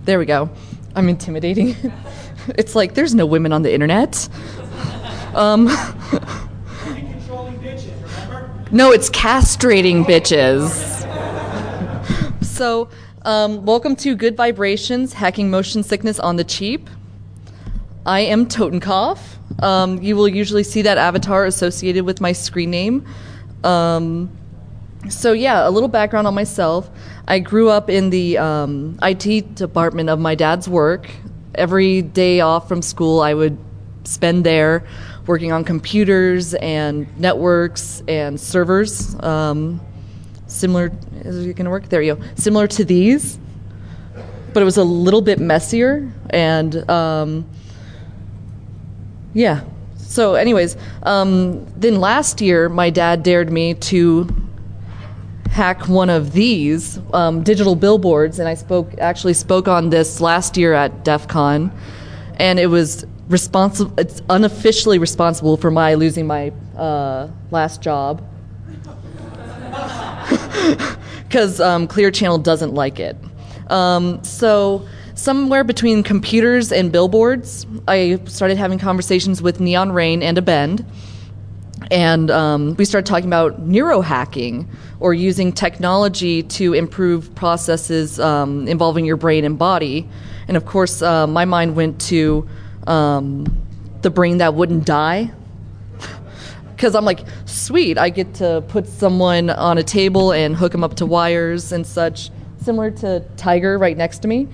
There we go. I'm intimidating. It's like, there's no women on the internet. Controlling bitches, remember? No, it's castrating bitches. So, welcome to Good Vibrations, Hacking Motion Sickness on the Cheap. I am Tottenkoph. You will usually see that avatar associated with my screen name. So yeah, a little background on myself. I grew up in the IT department of my dad's work. Every day off from school, I would spend there working on computers and networks and servers. Similar, is it going to work? There you go. Similar to these, but it was a little bit messier. And yeah. So anyways, then last year, my dad dared me to hack one of these digital billboards, and I actually spoke on this last year at DEF CON, and it was it's unofficially responsible for my losing my last job because Clear Channel doesn't like it. So somewhere between computers and billboards, I started having conversations with Neon Rain and Abend, and we started talking about neurohacking, or using technology to improve processes involving your brain and body. And of course, my mind went to the brain that wouldn't die. Because I'm like, sweet, I get to put someone on a table and hook them up to wires and such, similar to Tiger right next to me.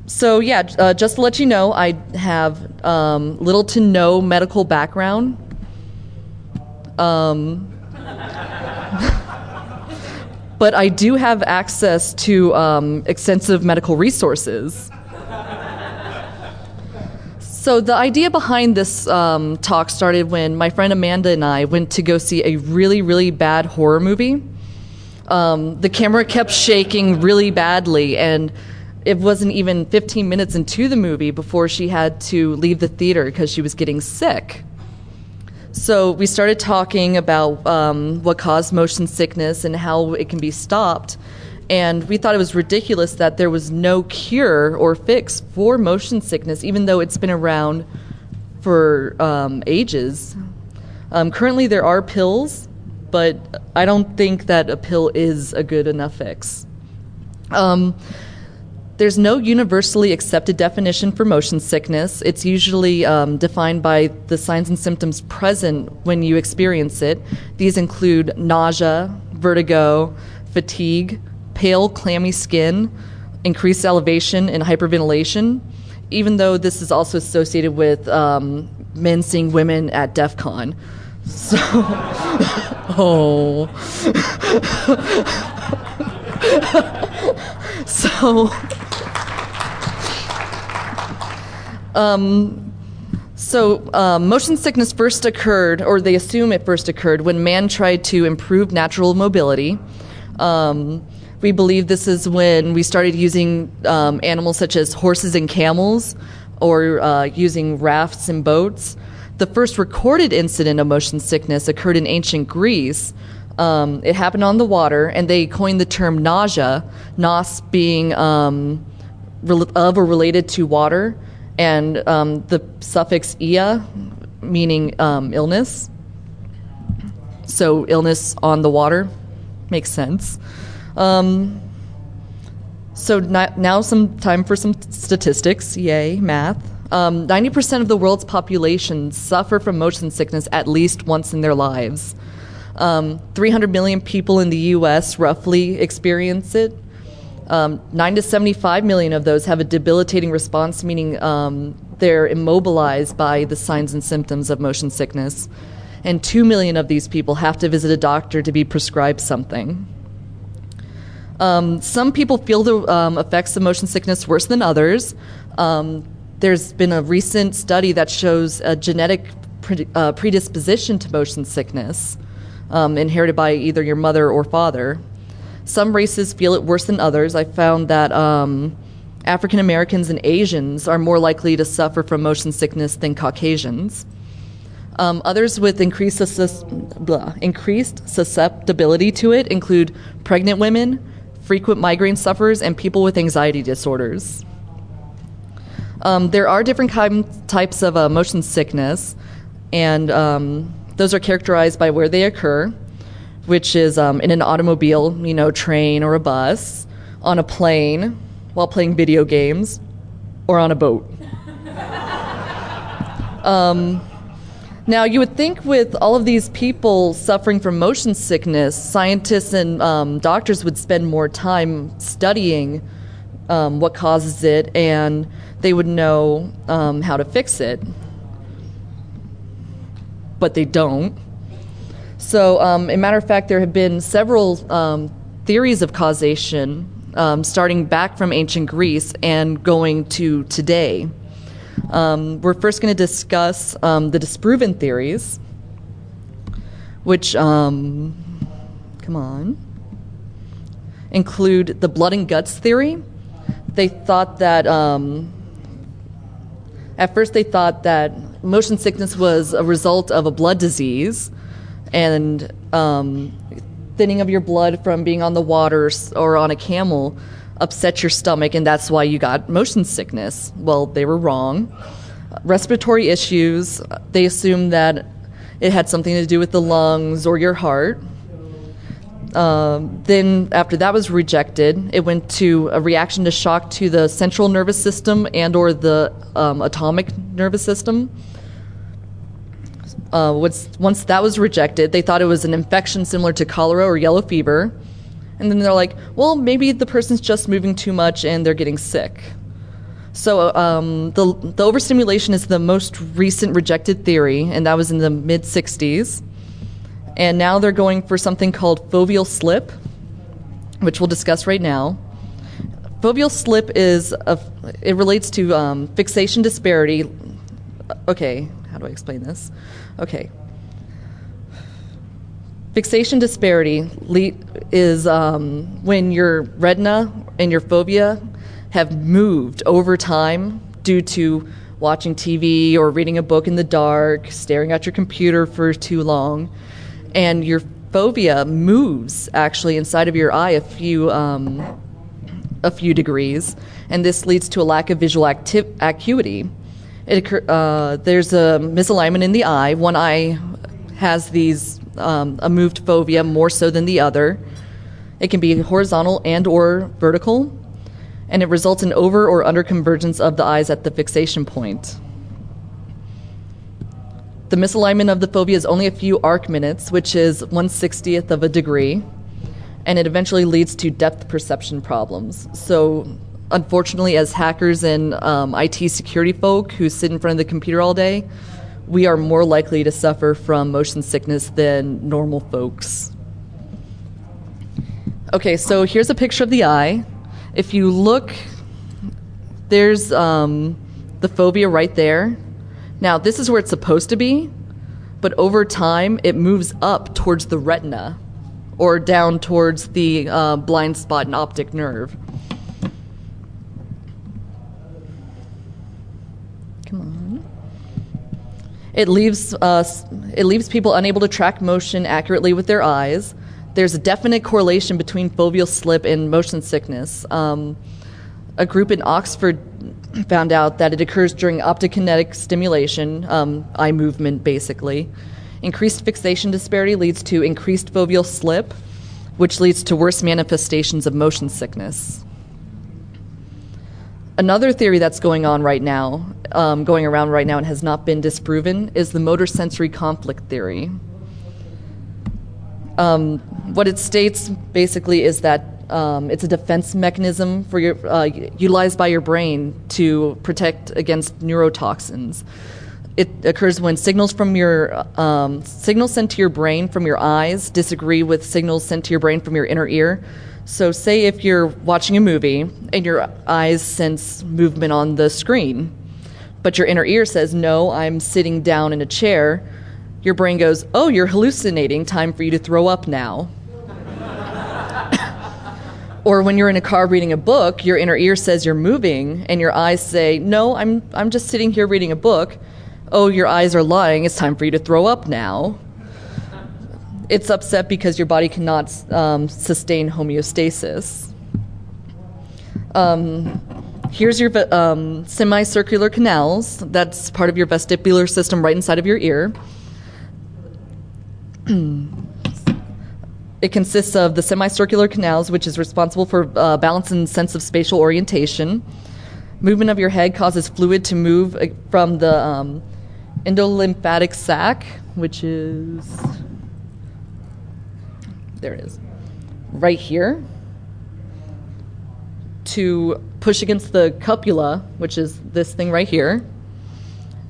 So yeah, just to let you know, I have little to no medical background. But I do have access to extensive medical resources. So the idea behind this talk started when my friend Amanda and I went to go see a really, really bad horror movie. The camera kept shaking really badly, and it wasn't even 15 minutes into the movie before she had to leave the theater because she was getting sick. So we started talking about what caused motion sickness and how it can be stopped. And we thought it was ridiculous that there was no cure or fix for motion sickness, even though it's been around for ages. Currently there are pills, but I don't think that a pill is a good enough fix. There's no universally accepted definition for motion sickness. It's usually defined by the signs and symptoms present when you experience it. These include nausea, vertigo, fatigue, pale, clammy skin, increased salivation, and hyperventilation, even though this is also associated with men seeing women at DEF CON. So, oh. So... motion sickness first occurred, or they assume it first occurred, when man tried to improve natural mobility. We believe this is when we started using animals such as horses and camels, or using rafts and boats. The first recorded incident of motion sickness occurred in ancient Greece. It happened on the water, and they coined the term nausea, nos being of or related to water, and the suffix ia, meaning illness. So illness on the water makes sense. So now some time for some statistics. Yay, math. 90% of the world's population suffer from motion sickness at least once in their lives. 300 million people in the U.S. roughly experience it. 9 to 75 million of those have a debilitating response, meaning they're immobilized by the signs and symptoms of motion sickness. And 2 million of these people have to visit a doctor to be prescribed something. Some people feel the effects of motion sickness worse than others. There's been a recent study that shows a genetic predisposition to motion sickness, inherited by either your mother or father. Some races feel it worse than others. I found that African Americans and Asians are more likely to suffer from motion sickness than Caucasians. Others with increased susceptibility to it include pregnant women, frequent migraine sufferers, and people with anxiety disorders. There are different types of motion sickness, and those are characterized by where they occur, which is in an automobile, train or a bus, on a plane, while playing video games, or on a boat. Now, you would think with all of these people suffering from motion sickness, scientists and doctors would spend more time studying what causes it, and they would know how to fix it. But they don't. So, as a matter of fact, there have been several theories of causation, starting back from ancient Greece and going to today. We're first going to discuss the disproven theories, which, include the blood and guts theory. They thought that, at first they thought that motion sickness was a result of a blood disease, and thinning of your blood from being on the water or on a camel upset your stomach, and that's why you got motion sickness. Well, they were wrong. Respiratory issues, they assumed that it had something to do with the lungs or your heart. Then after that was rejected, it went to a reaction to shock to the central nervous system and or the atomic nervous system. Once that was rejected, they thought it was an infection similar to cholera or yellow fever. And then they're like, well, maybe the person's just moving too much and they're getting sick. So the overstimulation is the most recent rejected theory, and that was in the mid-'60s. And now they're going for something called foveal slip, which we'll discuss right now. Foveal slip it relates to fixation disparity. Okay, how do I explain this? Okay. Fixation disparity is when your retina and your fovea have moved over time due to watching TV or reading a book in the dark, staring at your computer for too long, and your fovea moves actually inside of your eye a few degrees, and this leads to a lack of visual acuity. There's a misalignment in the eye. One eye has a moved fovea more so than the other. It can be horizontal and or vertical, and it results in over or under convergence of the eyes at the fixation point. The misalignment of the fovea is only a few arc minutes, which is 1/60th of a degree, and it eventually leads to depth perception problems. So unfortunately, as hackers and IT security folk who sit in front of the computer all day, we are more likely to suffer from motion sickness than normal folks. Okay, so here's a picture of the eye. If you look, there's the fovea right there. Now, this is where it's supposed to be, but over time, it moves up towards the retina or down towards the blind spot and optic nerve. Come on. It leaves people unable to track motion accurately with their eyes. There's a definite correlation between foveal slip and motion sickness. A group in Oxford found out that it occurs during optokinetic stimulation, eye movement basically. Increased fixation disparity leads to increased foveal slip, which leads to worse manifestations of motion sickness. Another theory that's going around right now and has not been disproven is the motor sensory conflict theory. What it states basically is that it's a defense mechanism for utilized by your brain to protect against neurotoxins. It occurs when signals sent to your brain from your eyes disagree with signals sent to your brain from your inner ear. So say if you're watching a movie and your eyes sense movement on the screen, but your inner ear says, no, I'm sitting down in a chair, your brain goes, oh, you're hallucinating, time for you to throw up now. Or when you're in a car reading a book, your inner ear says you're moving, and your eyes say, no, I'm just sitting here reading a book. Oh, your eyes are lying, it's time for you to throw up now. It's upset because your body cannot sustain homeostasis. Here's your semicircular canals. That's part of your vestibular system right inside of your ear. It consists of the semicircular canals, which is responsible for balance and sense of spatial orientation. Movement of your head causes fluid to move from the endolymphatic sac, which is, there it is, right here, to push against the cupula, which is this thing right here,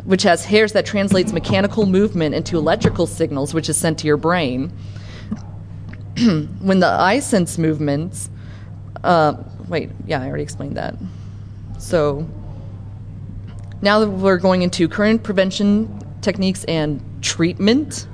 which has hairs that translates mechanical movement into electrical signals, which is sent to your brain. When the eye sense movements, I already explained that. So now that we're going into current prevention techniques and treatment.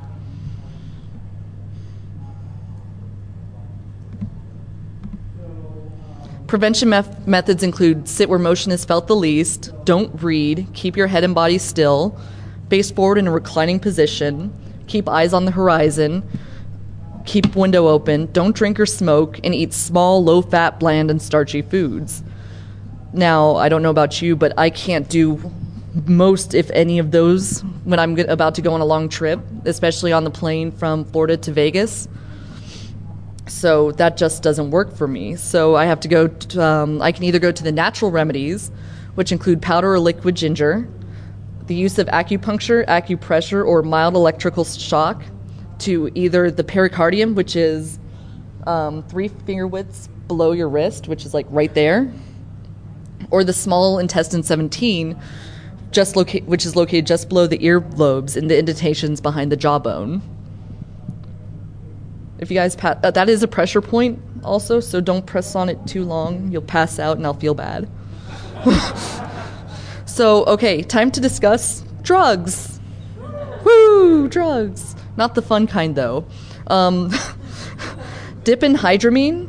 Prevention methods include sit where motion is felt the least, don't read, keep your head and body still, face forward in a reclining position, keep eyes on the horizon, keep window open, don't drink or smoke, and eat small, low-fat, bland, and starchy foods. Now, I don't know about you, but I can't do most, if any, of those when I'm about to go on a long trip, especially on the plane from Florida to Vegas. So that just doesn't work for me. So I have to go to, I can either go to the natural remedies, which include powder or liquid ginger, the use of acupuncture, acupressure, or mild electrical shock, to either the pericardium, which is 3 finger widths below your wrist, which is like right there, or the small intestine 17, which is located just below the earlobes and the indentations behind the jawbone. If you guys that is a pressure point also, so don't press on it too long. You'll pass out and I'll feel bad. So, okay, time to discuss drugs. Woo, drugs. Not the fun kind, though. Diphenhydramine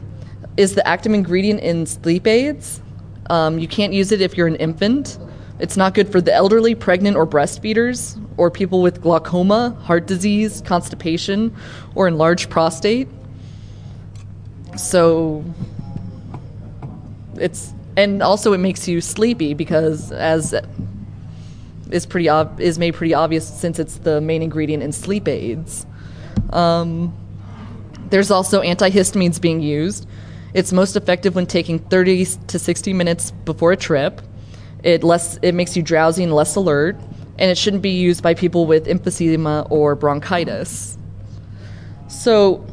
is the active ingredient in sleep aids. You can't use it if you're an infant. It's not good for the elderly, pregnant, or breastfeeders, or people with glaucoma, heart disease, constipation, or enlarged prostate. So and also it makes you sleepy because, as is made pretty obvious since it's the main ingredient in sleep aids. There's also antihistamines being used. It's most effective when taking 30 to 60 minutes before a trip. It makes you drowsy and less alert, and it shouldn't be used by people with emphysema or bronchitis. So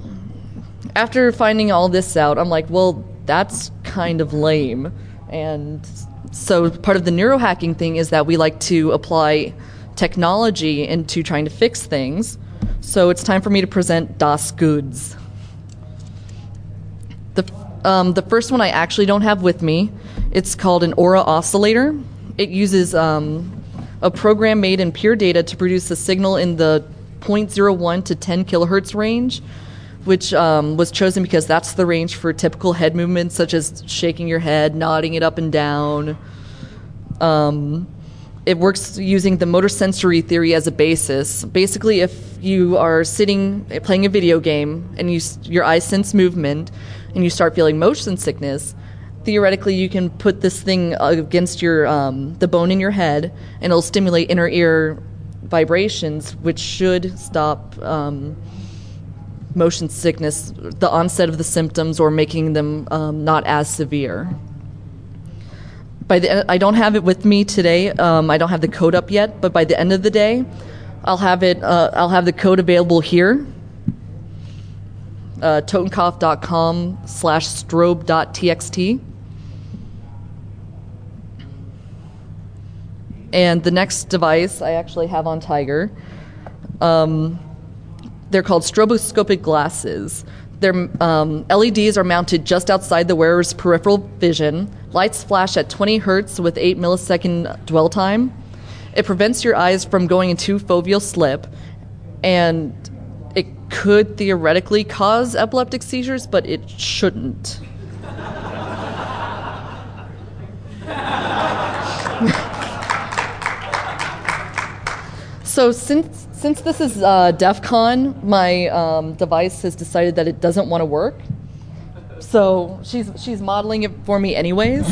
after finding all this out, I'm like, well, that's kind of lame. And so part of the neurohacking thing is that we like to apply technology into trying to fix things. So it's time for me to present Das Goods. The first one I actually don't have with me. It's called an aura oscillator. It uses a program made in pure data to produce a signal in the 0.01 to 10 kilohertz range, which was chosen because that's the range for typical head movements, such as shaking your head, nodding it up and down. It works using the motor sensory theory as a basis. Basically, if you are sitting playing a video game and your eyes sense movement and you start feeling motion sickness, theoretically you can put this thing against the bone in your head and it'll stimulate inner ear vibrations, which should stop motion sickness, the onset of the symptoms, or making them not as severe. I don't have it with me today. I don't have the code up yet, but by the end of the day, I'll have the code available here. Tottenkopf.com/strobe.txt. And the next device I actually have on Tiger. They're called stroboscopic glasses. Their LEDs are mounted just outside the wearer's peripheral vision. Lights flash at 20 hertz with 8 millisecond dwell time. It prevents your eyes from going into foveal slip, and it could theoretically cause epileptic seizures, but it shouldn't. So since this is DEF CON, my device has decided that it doesn't want to work. So she's modeling it for me anyways.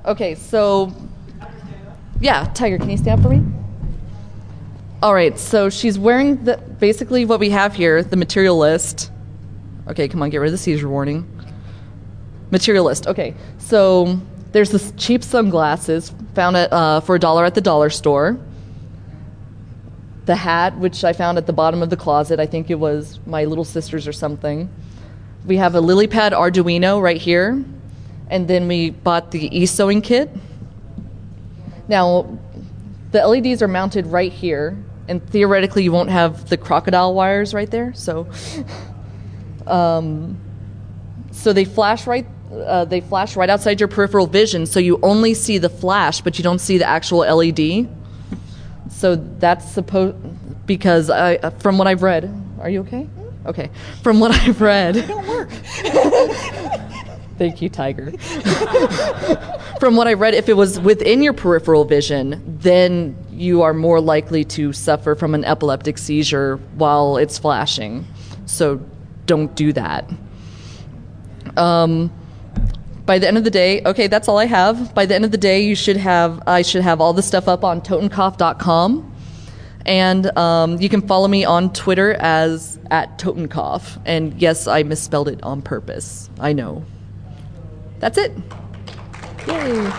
Okay, so yeah, Tiger, can you stand for me? All right, so she's wearing basically what we have here, the material list. Okay, come on, get rid of the seizure warning. Material list. Okay, so there's this cheap sunglasses found for $1 at the dollar store. The hat, which I found at the bottom of the closet. I think it was my little sister's or something. We have a lily pad Arduino right here. And then we bought the e-sewing kit. Now, the LEDs are mounted right here. And theoretically, you won't have the crocodile wires right there. So they flash right outside your peripheral vision. So you only see the flash, but you don't see the actual LED. So that's because from what I've read, are you okay? Okay. From what I've read, They don't work. thank you, Tiger. From what I read, if it was within your peripheral vision, then you are more likely to suffer from an epileptic seizure while it's flashing. So don't do that. By the end of the day, okay, that's all I have. By the end of the day, I should have all the stuff up on Tottenkoph.com. And you can follow me on Twitter as @Tottenkoph. And yes, I misspelled it on purpose. I know. That's it. Yay.